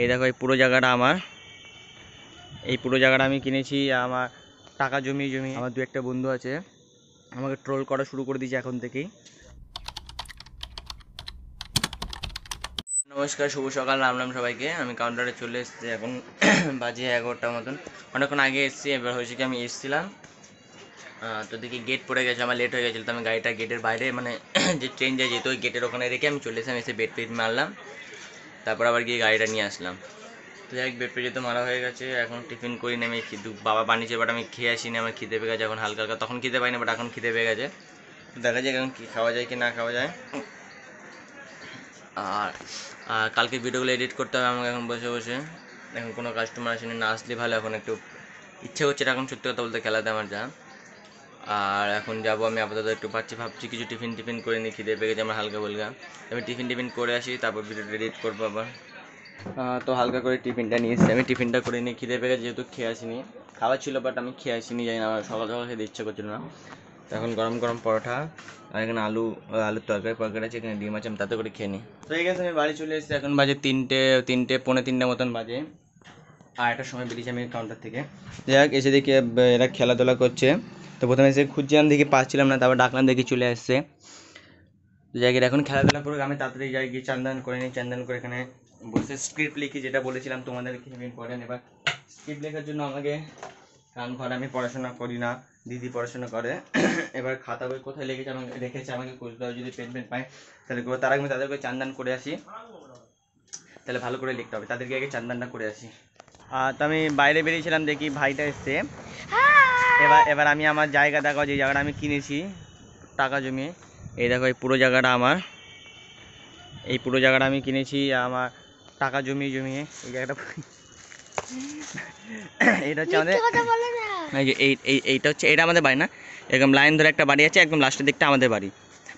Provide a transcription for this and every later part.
এই দেখো এই পুরো জায়গাটা আমার, এই পুরো জায়গাটা আমি কিনেছি আমার টাকা জমিয়ে জমিয়ে। আমার দু একটা বন্ধু আছে আমাকে ট্রোল করা শুরু করে দিয়েছে এখন থেকেই। নমস্কার, শুভ সকাল, রাম রাম সবাইকে। আমি কাউন্টারে চলে এসেছি, এখন বাজে 11টার মতন। অনেকক্ষণ আগে এসেছি। এবার হয়েছে কি আমি এসেছিলাম তো দেখি গেট পড়ে গেছে, আমার লেট হয়ে গেছিলো, তো আমি গাড়িটা গেটের বাইরে মানে যে ট্রেন যায় যেহেতু ওই গেটের ওখানে রেখে আমি চলে এসে বেড পেড মারলাম, তারপর আবার গিয়ে গাড়িটা নিয়ে আসলাম। তো যাই হোক, বেড পেড যেহেতু মারা হয়ে গেছে, এখন টিফিন করি না। আমি বাবা বানিয়েছে, বাট আমি খেয়ে আসিনি, আমার খিদে পেয়ে গেছে এখন হালকা হালকা। তখন খিদে পাইনি, বাট এখন খিদে পেয়ে গেছে। তো দেখা যাক এখন কী খাওয়া যায় কি না খাওয়া যায়। আর কালকে ভিডিওগুলো এডিট করতে হবে আমাকে এখন বসে বসে। এখন কোনো কাস্টমার আসেনি, না আসলে ভালো। এখন একটু ইচ্ছে হচ্ছে এখন সত্যি কথা বলতে, খেলাতে আমার যা। আর এখন যাবো আমি আপাতত, একটু ভাবছি কিছু টিফিন করে নিই, খিদে পেয়ে গেছে আমার হালকা বলগা। আমি টিফিন করে আসি, তারপর ভিডিওটা এডিট করবো আবার। তো হালকা করে টিফিনটা নিয়ে এসেছি, আমি টিফিনটা করে নিই, খিদে পেয়ে গেছে যেহেতু খেয়ে আসিনি। খাওয়া ছিল বাট আমি খেয়ে আসিনি, জানি না আমার সকাল সকাল খেতে ইচ্ছে করছিল না। তো এখন গরম গরম পরোটা আর এখানে আলুর তরকারি আছে, এখানে ডিম আছে, আমি তাতে করে খেয়ে নিই। তো এই গেছে, আমি বাড়ি চলে এসেছি, এখন বাজে পৌনে তিনটে মতন বাজে। আর একটা সময় বেরিয়েছি আমি কাউন্টার থেকে। যাই হোক, এসে দেখি এরা খেলাধুলা করছে। তো প্রথমে এসে খুঁজছিলাম, দেখি পাচ্ছিলাম না, তারপর ডাকলাম, দেখি চলে আসছে। তো জায়গায় এখন খেলাধুলা করে আমি তাড়াতাড়ি যাই, গিয়ে চান্দান করে নিই। চান্দান করে এখানে বসে স্ক্রিপ্ট লিখি, যেটা বলেছিলাম তোমাদেরকে ইম্পর্টেন্ট। এবার স্ক্রিপ্ট লেখার জন্য আমাকে, কারণ ঘরে আমি পড়াশোনা করি না, দিদি পড়াশোনা করে। এবার খাতা বই কোথায় রেখেছে আমাকে খুঁজতে হবে, যদি পেন পাই তাহলে তার আগে আমি তাদেরকে চান্দান করে আসি, তাহলে ভালো করে লিখতে হবে। তাদেরকে আগে চান্দানটা করে আসি। তো আমি বাইরে বেরিয়েছিলাম, দেখি ভাইটা এসছে। এবার আমি আমার জায়গা দেখো, যে জায়গাটা আমি কিনেছি টাকা জমিয়ে। এই দেখো এই পুরো জায়গাটা আমার, এই পুরো জায়গাটা আমি কিনেছি আমার টাকা জমিয়ে জমিয়ে। এই জায়গাটা এইটা হচ্ছে আমাদের, এইটা হচ্ছে, এটা আমাদের বাড়ি না, এরকম লাইন ধরে একটা বাড়ি আছে, একদম লাস্টের দিকটা আমাদের বাড়ি,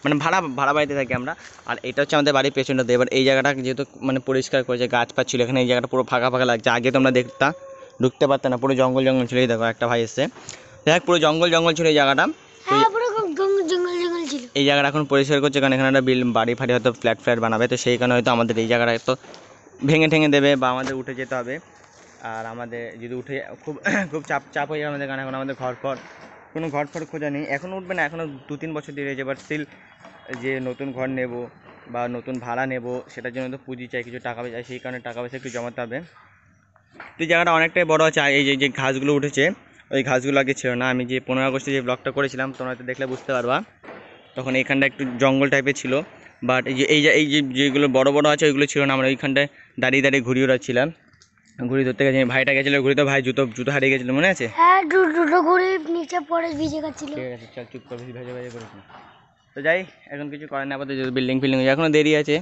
মানে ভাড়া বাড়িতে থাকি আমরা। আর এটা হচ্ছে আমাদের বাড়ির পেছনটাতে। এবার এই জায়গাটা যেহেতু মানে পরিষ্কার করেছে, গাছ পাছ ছিল এখানে, এই জায়গাটা পুরো ফাঁকা ফাঁকা লাগছে। আগে তোমরা ঢুকতে পারতে না, পুরো জঙ্গল ছিল। এই দেখো একটা ভাই এসছে, দেখ পুরো জঙ্গল ছিল এই জায়গাটা। এই জায়গাটা এখন পরিষ্কার করছে, কারণ এখানে একটা বাড়ি ফাড়ি হয়তো ফ্ল্যাট বানাবে, তো সেই কারণে হয়তো আমাদের এই জায়গাটা তো ভেঙে ঠেঙে দেবে বা আমাদের উঠে যেতে হবে। আর আমাদের যদি উঠে খুব খুব চাপ হয়ে যাবে আমাদের, কারণ এখন আমাদের কোনো ঘর খোঁজা নেই। এখন উঠবে না, এখনও 2-3 বছর দিয়ে রয়েছে। বাট স্টিল যে নতুন ঘর নেব বা নতুন ভাড়া নেব, সেটার জন্য তো পুঁজি চাই, কিছু টাকা পয়সা, সেই কারণে টাকা পয়সা একটু জমাতে হবে। তো জায়গাটা অনেকটাই বড় আছে। এই যে ঘাসগুলো উঠেছে, ওই ঘাসগুলো আগে ছিল না। আমি যে 15 আগস্টে যে ব্লগটা করেছিলাম, তোমরা হয়তো দেখলে বুঝতে পারবা, তখন এইখানটা একটু জঙ্গল টাইপের ছিল। বাট যেগুলো বড় আছে ওইগুলো ছিল না। আমরা ওইখানটায় দাঁড়িয়ে ঘুরি ওড়াচ্ছিলাম, ঘুড়ি ধরতে গেছি। ভাইটা গেছিলো ঘুড়িতে, ভাই জুতো হারিয়ে গেছিলো, মনে আছে? হ্যাঁ, দুটো ঘুড়ি নিচে পড়ে ভিজে গেছিল। ঠিক আছে, চল চুপ করে, বেশি ভেজে করেছি। তো যাই, এখন কিছু করার না, আপাতত যেহেতু বিল্ডিং এখনও দেরি আছে,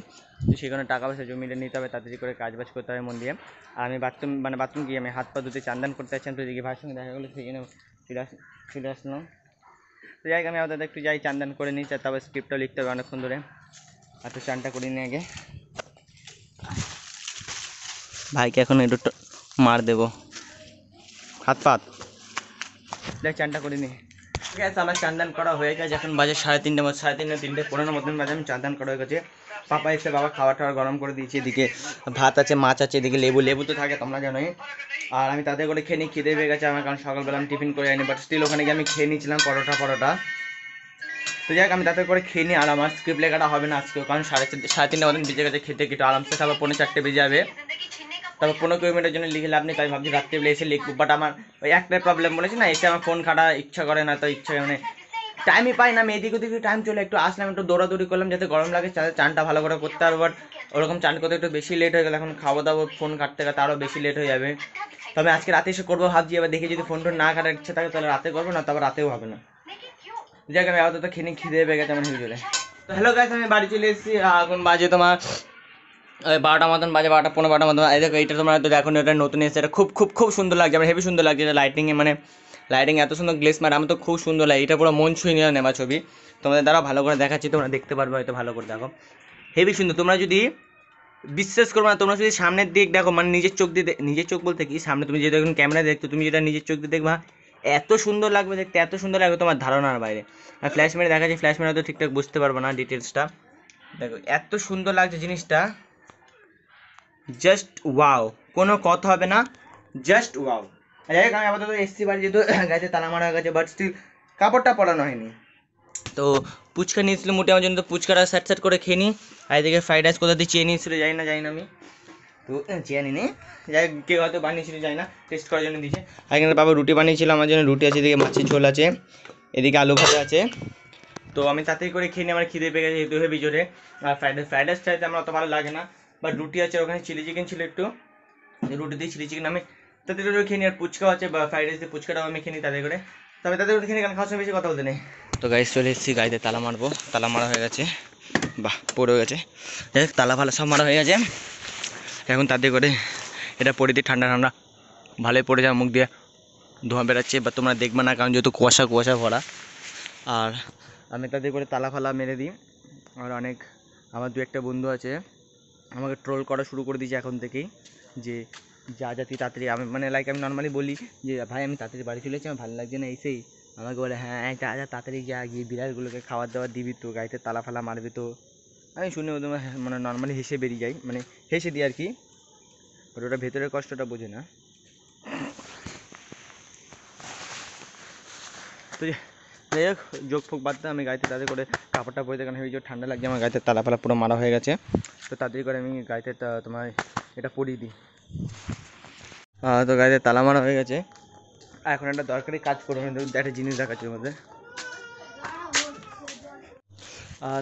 তো সেখানে টাকা পয়সা জমিটা নিতে হবে, তাড়াতাড়ি করে কাজবাজ করতে হবে মন দিয়ে। আর আমি বাথরুম গিয়ে আমি হাত পা ধুতে চান্দান করতে চাচ্ছিলাম, তো এদিকে ভাইয়ের সঙ্গে দেখা গেলো, সেই জন্য চলে আসলাম। তো যাই, আমি আপাতত একটু যাই, চান্দান করে নিই, তারপর স্ক্রিপ্টটা লিখতে হবে অনেকক্ষণ ধরে। আর তো চানটা করে নিই আগে, ভাইকে এখন একটু মার দেবো হাত পাত। দেখ চানটা করে নিই। ঠিক আছে, আমার চান্দান করা হয়ে গেছে, এখন বাজে 3:30 মতন বাজে। আমি চান্দান করা হয়ে গেছে। পাপা এসে, বাবা খাবার গরম করে দিয়েছে। এদিকে ভাত আছে, মাছ আছে, এদিকে লেবু তো থাকে তোমরা জানোই। আর আমি তাদের করে খেয়ে নিই, খিদে পেয়ে গেছে আমার, কারণ সকালবেলা আমি টিফিন করে আনি, বাট স্টিল ওখানে গিয়ে আমি খেয়ে নিয়েছিলাম পরোটা। তো যাই, আমি তাদের করে খেয়ে নিই। আর আমার স্ক্রিপ্ট লেখাটা হবে না আজকেও, কারণ 3:30 মতন বেজে গেছে। খেতে একটু আরামসে খাবার, 4:45 বেজে যাবে। তারপর 15 কিলোমিটার জন্য লিখে লাভ নেই, তাই ভাবছি রাত্রিবেলা এসে লিখবো। বাট আমার ওই একটাই প্রবলেম বলেছি না, এসে আমার ফোন ঘাটা ইচ্ছা করে না, তো ইচ্ছা মানে টাইমই পাই না আমি। এদিক ওদিকে টাইম চলে, একটু আসলাম, একটু দৌড়াদৌড়ি করলাম যাতে গরম লাগে, চানটা ভালো করে করতে হবে। বাট ওরকম চান করতে একটু বেশি লেট হয়ে গেল, এখন খাওয়া দাওয়া ফোন কাটতে কাটতে আরও বেশি লেট হয়ে যাবে। তবে আজকে রাতে এসে করবো ভাবছি। এবার দেখি যদি ফোন না কাটার ইচ্ছা থাকে তাহলে রাতে করবো, না তারপর রাতেও হবে না। যাক, আমি আপাতত খিদে পেয়ে গেছে আমার হিজুরে। তো হ্যালো গাইস, আমি বাড়ি চলে এসেছি। এখন বাজে তোমার 12টা মতন বাজে, 12:15 মতন। এই দেখো, এইটা তোমরা হয়তো দেখো, এটা নতুন এসেছে, এটা খুব সুন্দর লাগছে আমার, হেভি সুন্দর লাগছে। এটা লাইটিং এত সুন্দর গ্লেস মারে, আমার তো খুব সুন্দর লাগে। এটা পুরো মন ছুঁয়ে নিয়ে নেওয়া ছবি। তোমাদের দ্বারা ভালো করে দেখাচ্ছি, তোমরা দেখতে পারবে হয়তো, ভালো করে দেখো, হেভি সুন্দর। তোমরা যদি বিশ্বাস করবে না, তোমরা যদি সামনের দিক দেখো, মানে নিজের চোখ বলতে কি, সামনে তুমি যেটা এখন ক্যামেরা দেখতো, তুমি যেটা নিজের চোখ দিয়ে দেখবা, এত সুন্দর লাগবে দেখতে, এত সুন্দর লাগবে তোমার ধারণার বাইরে। আর ফ্ল্যাশ মেরে দেখাচ্ছি, ফ্ল্যাশ মেরে হয়তো ঠিকঠাক বুঝতে পারবো না ডিটেলসটা। দেখো এত সুন্দর লাগছে জিনিসটা, জাস্ট ওয়াও, কোনো কথা হবে না, জাস্ট ওয়াও। যাই হোক আমি আপাতত এসছি বাড়ি, যেহেতু গাড়িতে তালা মারা হয়ে গেছে, বাট স্টিল কাপড়টা পরানো হয়নি। তো ফুচকা নিয়েছিল মোটে আমার জন্য, তো ফুচকাটা স্যাট করে খেয়ে নিই। আর এদিকে ফ্রাইড রাইস কোথা দিয়ে চেয়ে নিয়েছিল জানি না আমি, তো চেয়ে নিই, যাই হোক কেউ হয়তো বানিয়েছিল জানি না, টেস্ট করার জন্য দিয়েছে। আর এখানে বাবা রুটি বানিয়েছিল আমার জন্য, রুটি আছে, এদিকে মাছের ঝোল আছে, এদিকে আলু ভাজা আছে। তো আমি তাড়াতাড়ি করে খেয়ে নিই, আমার খিদে পেয়ে গেছে যেহেতু হেভি জোরে। আর ফ্রাইড রাইস চাইতে আমার অত ভালো লাগে না, বাট রুটি আছে, ওখানে চিলি চিকেন ছিল একটু, রুটি দিয়ে চিলি চিকেন আমি তাড়াতাড়ি করে খেয়ে নিই। আর ফুচকাও আছে, বা ফ্রাইড রাইস দিয়ে ফুচকাটাও আমি খেয়ে নিই তাড়াতাড়ি করে। তবে তাড়াতাড়ি করে খেয়ে নিই, কারণ খাওয়ার সময় বেশি কথা বলতে নেই। তো গাইস চলে এসেছি, গাড়িতে তালা মারবো, তালা মারা হয়ে গেছে, বাহ পড়ে গেছে, যাই হোক তালা ফালা সব মারা হয়ে গেছে। এখন তাড়াতাড়ি করে এটা পরে দিই, ঠান্ডা ঠান্ডা ভালোই পড়ে যায়, মুখ দিয়ে ধোঁয়া বেরাচ্ছে, বা তোমরা দেখবে না কারণ যেহেতু কুয়াশা ভরা। আর আমি তাদের করে তালা ফালা মেরে দিই। আর অনেক আমার দু একটা বন্ধু আছে আমাকে ট্রোল করা শুরু করে দিয়েছে এখন থেকেই, যে যা তুই তাড়াতাড়ি, আমি মানে লাইক আমি নর্মালি বলি যে ভাই আমি তাড়াতাড়ি বাড়ি চলে এসেছি, আমার ভালো লাগছে না এসেই, আমাকে বলে হ্যাঁ যা তাড়াতাড়ি যা, গিয়ে বিড়ালগুলোকে খাবার দাবার দিবি তো, গাড়িতে তালা ফালা মারবি তো। আমি শুনে ওদের মানে নর্মালি হেসে বেরিয়ে যাই, মানে হেসে দিই আর কি, ওটা ভেতরের কষ্টটা বোঝে না। তো যাই হোক যোগ ফোক বাদ দিয়ে আমি গাড়িতে তাদের করে কাপড়টা পরে, কারণ হেবি জোর ঠান্ডা লাগছে, আমার গাড়িতে তালা ফালা পুরো মারা হয়ে গেছে। তো তাড়াতাড়ি করে আমি গাড়িতে তোমার এটা পরিয়ে দিই। তো গাড়িতে তালা মারা হয়ে গেছে, এখন একটা দরকারি কাজ করবো, একটা জিনিস দেখাচ্ছি ওর মধ্যে।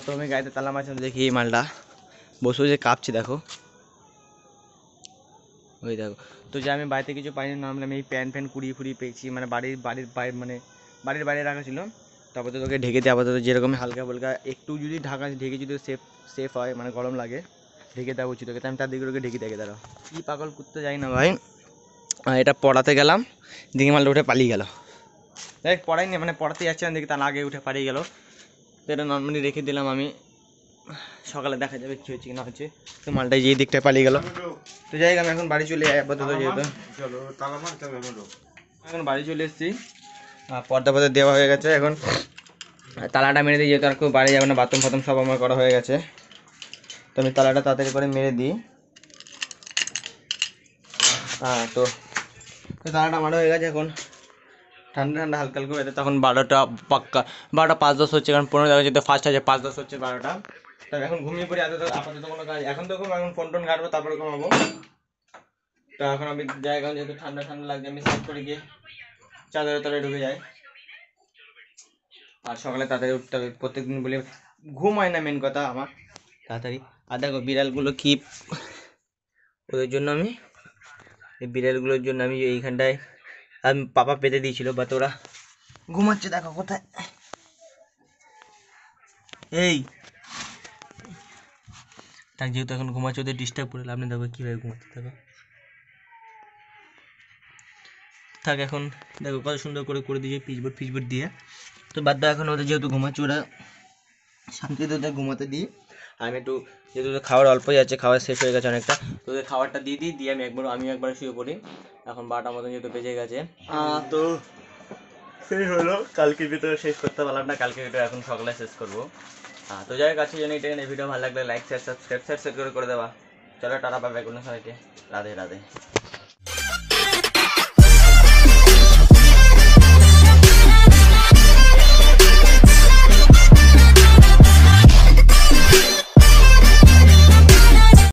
তো আমি গাড়িতে তালা মারছি, দেখি এই মালটা বসে যে কাঁপছি, দেখো ওই দেখো। তো যে আমি বাড়িতে কিছু পাইনি, নর্মালি আমি এই প্যান কুড়িয়ে পেয়েছি, মানে বাড়ির বাইরে, মানে বাড়ির বাইরে রাখা ছিল। তারপর তো তোকে ঢেকে দিয়ে আপাতত যেরকম হালকা ফুলকা একটু যদি ঢেকে যদি সেফ হয়, মানে গরম লাগে, ঢেকে দেওয়া উচিত ওকে, তাই আমি তার দিকে ওকে ঢেকে দেখে দাঁড়াও। কী পাগল করতে যাই না ভাই, এটা পড়াতে গেলাম, দিকে মালটা উঠে পালিয়ে গেল। দেখ পড়াইনি, মানে পড়াতে যাচ্ছিলাম দেখি তার আগে উঠে পালিয়ে গেল। তো এটা নর্মালি রেখে দিলাম আমি, সকালে দেখা যাবে কী হচ্ছে কি না হচ্ছে। তো মালটা যেই দিকটা পালিয়ে গেল। তো যাই হোক আমি এখন বাড়ি চলে যাই আপাতত, যেহেতু এখন বাড়ি চলে এসেছি, পর্দা দেওয়া হয়ে গেছে, এখন তালাটা মেরে দিই, যেহেতু আর কেউ বাড়ি যাবে না, বাথরুম ফাথরুম সব আমার করা হয়ে গেছে। তো আমি তালাটা তাড়াতাড়ি করে মেরে দিই। তো তালাটা মারা হয়ে গেছে, এখন ঠান্ডা হালকা হালকা হয়ে, তখন 12টা পাক্কা, 12টা 5-10 হচ্ছে, কারণ 15 দেখা যেতে ফার্স্ট আছে, 5-10 হচ্ছে 12টা। তবে এখন ঘুমিয়ে পড়ি, আপাতত কোনো কাজ এখন তো এখন ফোন টোন ঘাটবো, তারপরে ঘুমাবো। তো এখন আমি যাই, কারণ যেহেতু ঠান্ডা লাগছে, আমি সাইড করে গিয়ে চাদরের তলায় ঢুকে যাই। আর সকালে তাড়াতাড়ি উঠতে হবে, প্রত্যেকদিন বলে ঘুম হয় না মেন কথা আমার তাড়াতাড়ি। আর দেখো বিড়ালগুলো কি, ওদের জন্য আমি এই বিড়ালগুলোর জন্য আমি এইখানটায় আমি পাপা পেতে দিয়েছিল, বাট ওরা ঘুমাচ্ছে, দেখো কোথায়, এই তার যেহেতু এখন ঘুমাচ্ছে, ওদের ডিস্টার্ব করে লাভ নেই, দেখো কীভাবে ঘুমাচ্ছে, দেখো থাক। এখন দেখো কত সুন্দর করে দিয়েছে পিচবোর্ড দিয়ে। তো বাদ দাও, এখন ওদের যেহেতু ঘুমাচ্ছে, ওরা শান্তিতে ওদের ঘুমাতে দিই। আমি একটু, যেহেতু ওদের খাবার অল্পই আছে, খাবার শেষ হয়ে গেছে অনেকটা, তো ওদের খাবারটা দিয়ে আমি একবার শুয়ে পড়ি। এখন 12টার মতন যেহেতু বেজে গেছে, তো সেই হলো, কালকের ভিতরে শেষ করতে পারলাম না, কালকে ভিডিও এখন সকালে শেষ করবো। তো যাই হোক, আজকে জন্য এই ভিডিও ভালো লাগলে লাইক শেয়ার সাবস্ক্রাইব করে দেওয়া। চলো টাটা, পাবে কোনো সবাইকে, রাধে রাধে।